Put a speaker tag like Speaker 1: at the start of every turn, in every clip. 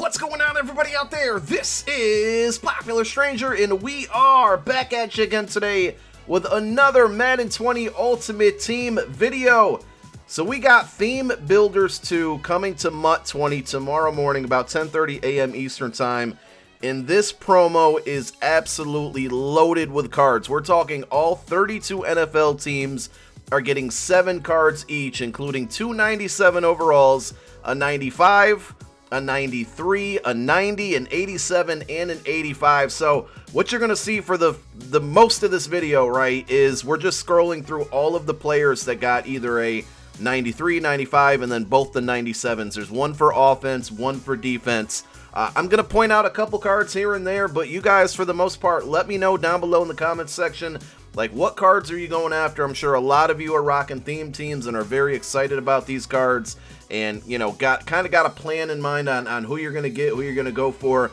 Speaker 1: What's going on, everybody out there? This is Popular Stranger, and we are back at you again today with another Madden 20 Ultimate Team video. So we got Theme Builders 2 coming to MUT 20 tomorrow morning about 10:30 a.m. Eastern Time. And this promo is absolutely loaded with cards. We're talking all 32 NFL teams are getting 7 cards each, including 2 97 overalls, a 95, a 93, a 90, an 87, and an 85. So what you're going to see for the most of this video, right, is we're just scrolling through all of the players that got either a 93, 95, and then both the 97s. There's one for offense, one for defense. I'm going to point out a couple cards here and there, but you guys, for the most part, let me know down below in the comments section, like, what cards are you going after? I'm sure a lot of you are rocking theme teams and are very excited about these cards, and, you know, got a plan in mind on who you're going to get, who you're going to go for.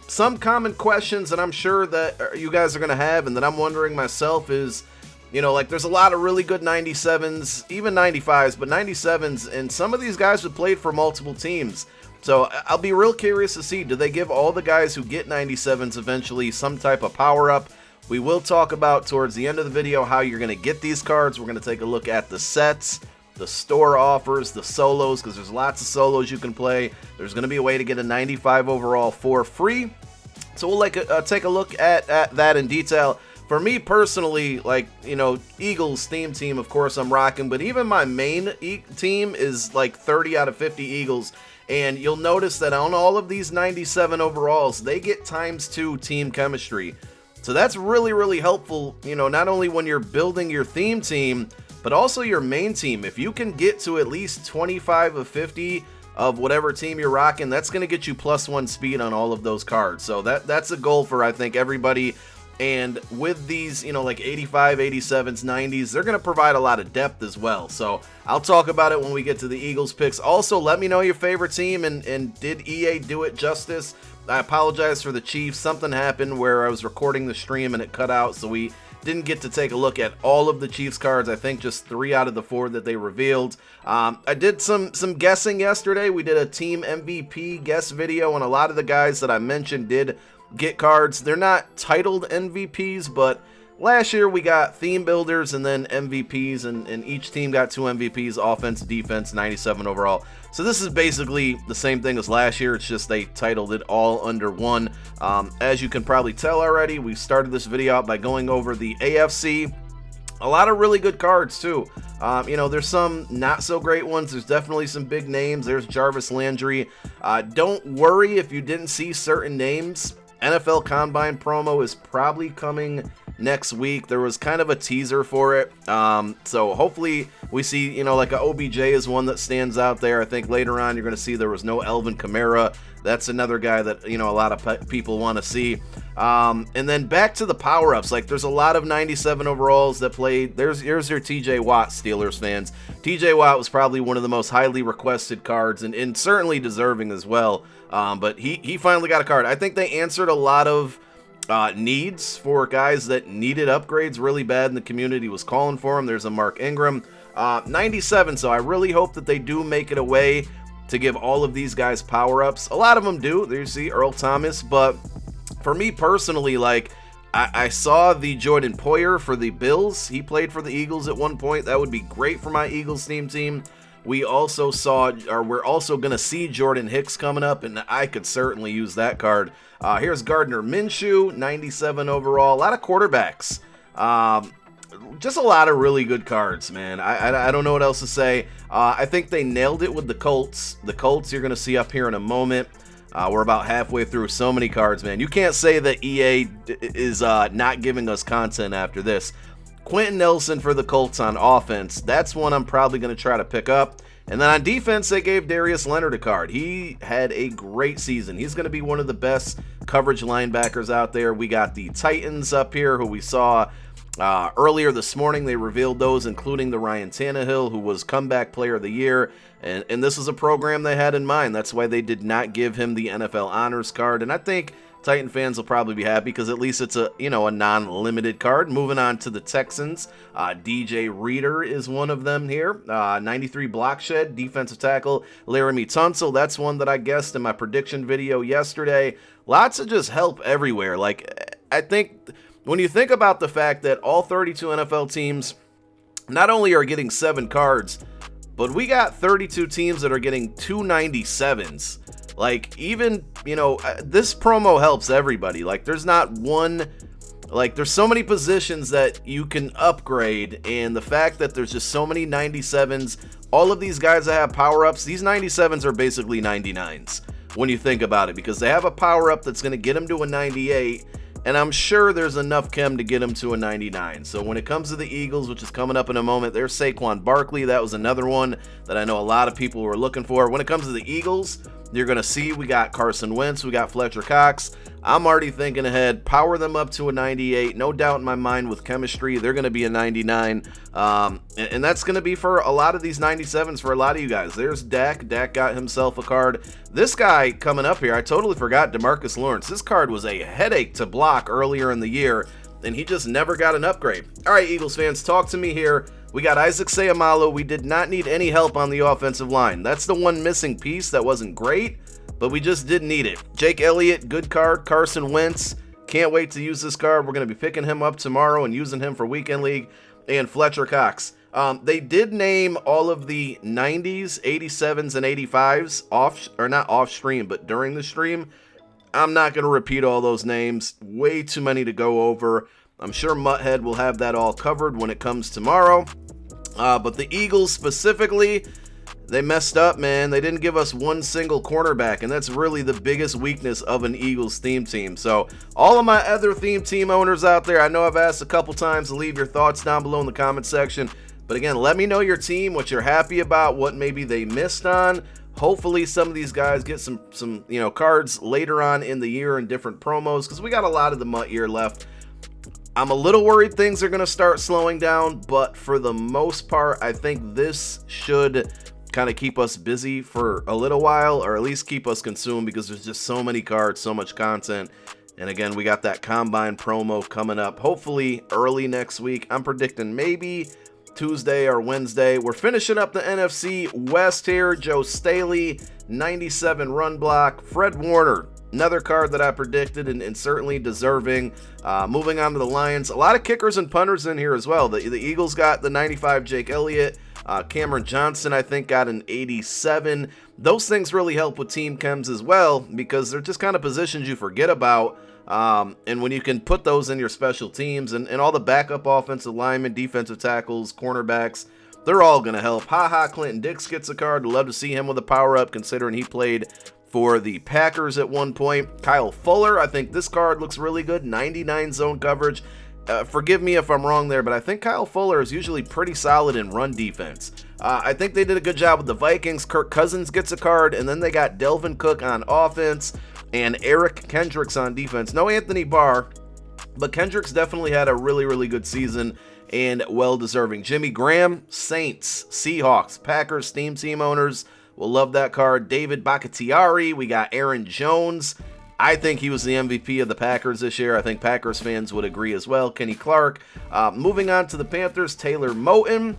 Speaker 1: Some common questions that I'm sure that you guys are going to have and that I'm wondering myself is, you know, like, there's a lot of really good 97s, even 95s, but 97s, and some of these guys have played for multiple teams. So I'll be real curious to see, do they give all the guys who get 97s eventually some type of power-up? We will talk about towards the end of the video how you're going to get these cards. We're going to take a look at the sets, the store offers, the solos, because there's lots of solos you can play. There's going to be a way to get a 95 overall for free. So we'll take a look at that in detail. For me personally, like, you know, Eagles theme team, of course, I'm rocking, but even my main team is like 30 out of 50 Eagles. And you'll notice that on all of these 97 overalls, they get ×2 team chemistry. So that's really, really helpful, you know, not only when you're building your theme team, but also your main team. If you can get to at least 25 of 50 of whatever team you're rocking, that's going to get you +1 speed on all of those cards. So that's a goal for, I think, everybody. And with these, you know, like 85, 87s, 90s, they're going to provide a lot of depth as well. So I'll talk about it when we get to the Eagles picks. Also, let me know your favorite team, and did EA do it justice? I apologize for the Chiefs. Something happened where I was recording the stream and it cut out, so we didn't get to take a look at all of the Chiefs cards. I think just 3 out of the 4 that they revealed. I did some guessing yesterday. We did a team MVP guess video, and a lot of the guys that I mentioned did get cards. They're not titled MVPs, but last year we got theme builders and then MVPs, and each team got 2 MVPs, offense, defense, 97 overall. So this is basically the same thing as last year. It's just they titled it all under one. As you can probably tell already, we started this video out by going over the AFC. A lot of really good cards too. You know, there's some not so great ones. There's definitely some big names. There's Jarvis Landry. Don't worry if you didn't see certain names. NFL Combine promo is probably coming next week. There was kind of a teaser for it. So hopefully we see, you know, like a OBJ is one that stands out there. I think later on you're going to see there was no Elvin Kamara. That's another guy that, you know, a lot of people want to see. And then back to the power-ups. Like, there's a lot of 97 overalls that played. Here's your TJ Watt, Steelers fans. TJ Watt was probably one of the most highly requested cards, and certainly deserving as well. But he finally got a card. I think they answered a lot of needs for guys that needed upgrades really bad, and the community was calling for them. There's a Mark Ingram. 97, so I really hope that they do make it a way to give all of these guys power-ups. A lot of them do. There you see Earl Thomas, but for me personally, like, I saw the Jordan Poyer for the Bills. He played for the Eagles at one point. That would be great for my Eagles team. We also saw, or we're also going to see Jordan Hicks coming up, and I could certainly use that card. Here's Gardner Minshew, 97 overall. A lot of quarterbacks. Just a lot of really good cards, man. I don't know what else to say. I think they nailed it with the Colts. The Colts you're going to see up here in a moment. We're about halfway through so many cards, man. You can't say that EA is not giving us content after this. Quentin Nelson for the Colts on offense. That's one I'm probably going to try to pick up. And then on defense, they gave Darius Leonard a card. He had a great season. He's going to be one of the best coverage linebackers out there. We got the Titans up here, who we saw Earlier this morning, they revealed those, including the Ryan Tannehill, who was Comeback Player of the Year. And this is a program they had in mind. That's why they did not give him the NFL Honors Card. And I think Titan fans will probably be happy because at least it's a non-limited card. Moving on to the Texans, DJ Reader is one of them here. 93 block shed, defensive tackle Laramie Tunsil. That's one that I guessed in my prediction video yesterday. Lots of just help everywhere. Like, I think when you think about the fact that all 32 NFL teams not only are getting 7 cards, but we got 32 teams that are getting 297s. Like, even, this promo helps everybody. Like, there's not one, like, there's so many positions that you can upgrade, and the fact that there's just so many 97s, all of these guys that have power-ups, these 97s are basically 99s when you think about it, because they have a power-up that's going to get them to a 98, and I'm sure there's enough chem to get him to a 99. So when it comes to the Eagles, which is coming up in a moment, there's Saquon Barkley. That was another one that I know a lot of people were looking for. When it comes to the Eagles, you're going to see we got Carson Wentz, we got Fletcher Cox. I'm already thinking ahead, power them up to a 98. No doubt in my mind with chemistry, they're going to be a 99. And that's going to be for a lot of these 97s for a lot of you guys. There's Dak. Dak got himself a card. This guy coming up here, I totally forgot DeMarcus Lawrence. This card was a headache to block earlier in the year, and he just never got an upgrade. All right, Eagles fans, talk to me here. We got Isaac Seumalo. We did not need any help on the offensive line. That's the one missing piece that wasn't great, but we just didn't need it. Jake Elliott, good card. Carson Wentz, can't wait to use this card. We're going to be picking him up tomorrow and using him for Weekend League. And Fletcher Cox. They did name all of the 90s, 87s, and 85s off, or not off stream, but during the stream. I'm not going to repeat all those names. Way too many to go over. I'm sure Mutthead will have that all covered when it comes tomorrow. But the Eagles specifically, they messed up, man. They didn't give us one single cornerback, and that's really the biggest weakness of an Eagles theme team. So all of my other theme team owners out there, I know I've asked a couple times to leave your thoughts down below in the comment section. But again, let me know your team, what you're happy about, what maybe they missed on. Hopefully some of these guys get some cards later on in the year in different promos, because we got a lot of the MUT year left. I'm a little worried things are going to start slowing down, but for the most part, I think this should kind of keep us busy for a little while, or at least keep us consumed, because there's just so many cards, so much content. And again, we got that Combine promo coming up, hopefully early next week. I'm predicting maybe Tuesday or Wednesday. We're finishing up the NFC West here. Joe Staley, 97 run block. Fred Warner, another card that I predicted and certainly deserving. Moving on to the Lions. A lot of kickers and punters in here as well. The Eagles got the 95 Jake Elliott. Cameron Johnson, I think, got an 87. Those things really help with team chems as well, because they're just kind of positions you forget about. And when you can put those in your special teams and all the backup offensive linemen, defensive tackles, cornerbacks, they're all going to help. Clinton Dix gets a card. Love to see him with a power-up, considering he played for the Packers at one point. Kyle Fuller, I think this card looks really good. 99 zone coverage. Forgive me if I'm wrong there, but I think Kyle Fuller is usually pretty solid in run defense. I think they did a good job with the Vikings. Kirk Cousins gets a card, and then they got Delvin Cook on offense and Eric Kendricks on defense. No Anthony Barr, but Kendricks definitely had a really, really good season and well-deserving. Jimmy Graham, Saints, Seahawks, Packers, theme team owners will love that card. David Bakhtiari, we got Aaron Jones. I think he was the MVP of the Packers this year. I think Packers fans would agree as well. Kenny Clark. Moving on to the Panthers, Taylor Moton.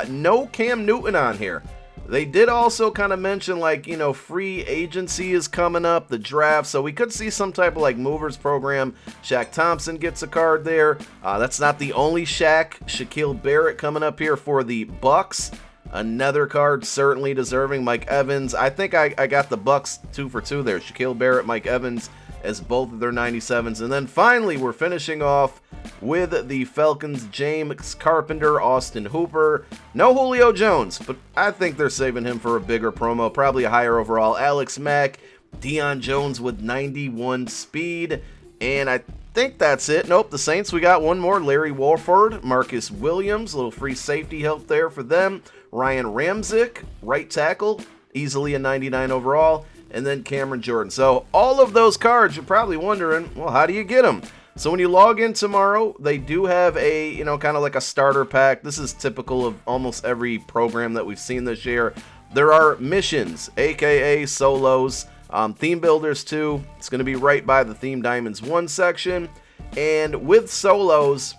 Speaker 1: No Cam Newton on here. They did also kind of mention, free agency is coming up, the draft, so we could see some type of movers program. Shaq Thompson gets a card there. That's not the only Shaq. Shaquille Barrett coming up here for the Bucks. Another card certainly deserving. Mike Evans. I think I got the Bucks 2 for 2 there. Shaquille Barrett, Mike Evans as both of their 97s. And then finally, we're finishing off with the Falcons, James Carpenter, Austin Hooper. No Julio Jones, but I think they're saving him for a bigger promo, probably a higher overall. Alex Mack, Deion Jones with 91 speed. And I think that's it. Nope, the Saints, we got one more. Larry Warford, Marcus Williams, a little free safety help there for them. Ryan Ramczyk, right tackle, easily a 99 overall. And then Cameron Jordan. So all of those cards, you're probably wondering, well, how do you get them? So when you log in tomorrow, they do have a, you know, kind of like a starter pack. This is typical of almost every program that we've seen this year. There are missions, aka solos, theme builders too. It's going to be right by the Theme Diamonds 1 section. And with solos,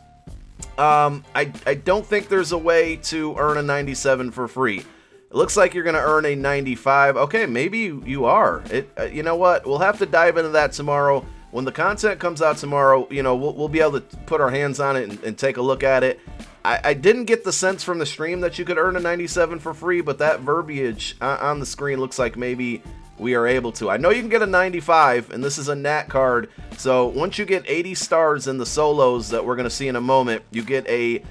Speaker 1: I don't think there's a way to earn a 97 for free. It looks like you're going to earn a 95. Okay, maybe you are. You know what? We'll have to dive into that tomorrow. When the content comes out tomorrow, you know, we'll be able to put our hands on it and take a look at it. I didn't get the sense from the stream that you could earn a 97 for free, but that verbiage on the screen looks like maybe we are able to. I know you can get a 95, and this is a NAT card, so once you get 80 stars in the solos that we're going to see in a moment, you get a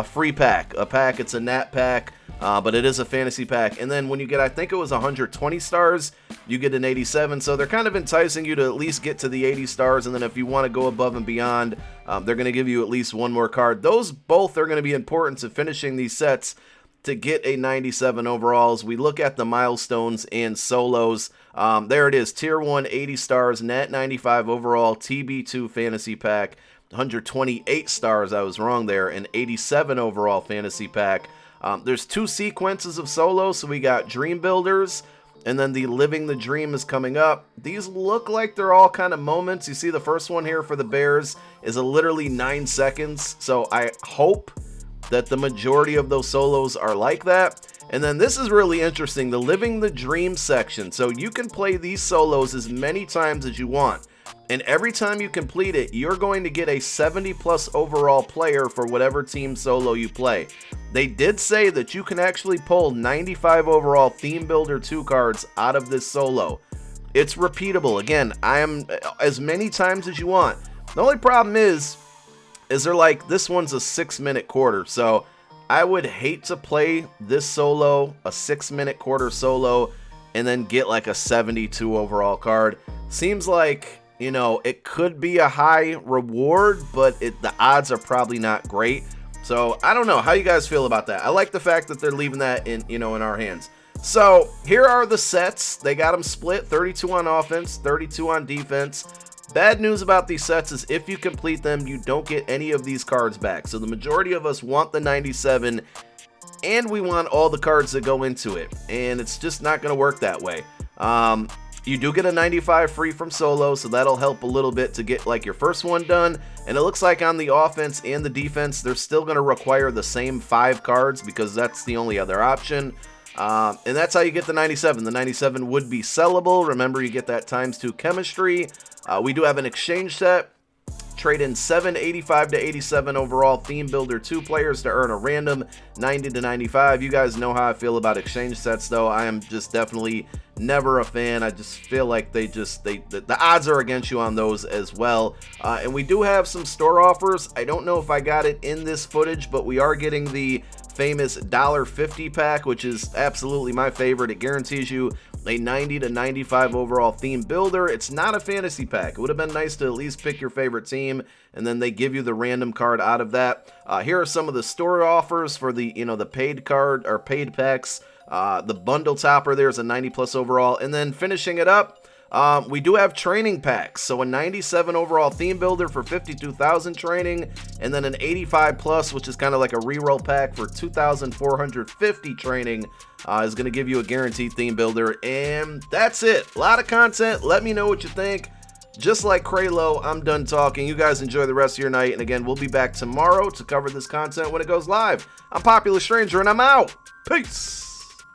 Speaker 1: free pack. It's a NAT pack, but it is a fantasy pack. And then when you get, I think it was 120 stars, you get an 87. So they're kind of enticing you to at least get to the 80 stars. And then if you want to go above and beyond, they're going to give you at least one more card. Those both are going to be important to finishing these sets to get a 97 overall. As we look at the milestones and solos, there it is. Tier 1, 80 stars, Nat 95 overall, TB2 fantasy pack, 128 stars, I was wrong there, and 87 overall fantasy pack. There's 2 sequences of solos, so we got Dream Builders, and then the Living the Dream is coming up. These look like they're all kind of moments. You see the first one here for the Bears is literally 9 seconds, so I hope that the majority of those solos are like that. And then this is really interesting, the Living the Dream section. So you can play these solos as many times as you want. And every time you complete it, you're going to get a 70+ overall player for whatever team solo you play. They did say that you can actually pull 95 overall Theme Builder 2 cards out of this solo. It's repeatable. Again, I am as many times as you want. The only problem is they're like, this one's a 6-minute quarter. So I would hate to play this solo, a 6-minute quarter solo, and then get like a 72 overall card. Seems like, you know, it could be a high reward, but the odds are probably not great. So I don't know how you guys feel about that. I like the fact that they're leaving that in, you know, in our hands. So here are the sets. They got them split, 32 on offense, 32 on defense. Bad news about these sets is if you complete them, you don't get any of these cards back. So the majority of us want the 97, and we want all the cards that go into it. And it's just not going to work that way. You do get a 95 free from solo, so that'll help a little bit to get like your first one done. And it looks like on the offense and the defense, they're still going to require the same 5 cards because that's the only other option. And that's how you get the 97. The 97 would be sellable. Remember, you get that ×2 chemistry. We do have an exchange set. Trade in 7 85 to 87 overall Theme Builder 2 players to earn a random 90 to 95. You guys know how I feel about exchange sets, though. I am just definitely never a fan. I just feel like the odds are against you on those as well. And we do have some store offers. I don't know if I got it in this footage, but we are getting the famous $1.50 pack, which is absolutely my favorite. It guarantees you a 90 to 95 overall Theme Builder. It's not a fantasy pack. It would have been nice to at least pick your favorite team, and then they give you the random card out of that. Here are some of the store offers for the, you know, the paid card or paid packs. The bundle topper, there's a 90+ overall, and then finishing it up, we do have training packs. So a 97 overall Theme Builder for 52,000 training, and then an 85+, which is kind of like a reroll pack for 2,450 training, is going to give you a guaranteed Theme Builder. And that's it. A lot of content. Let me know what you think. Just like Kraylo, I'm done talking. You guys enjoy the rest of your night. And again, we'll be back tomorrow to cover this content when it goes live. I'm Popular Stranger, and I'm out. Peace.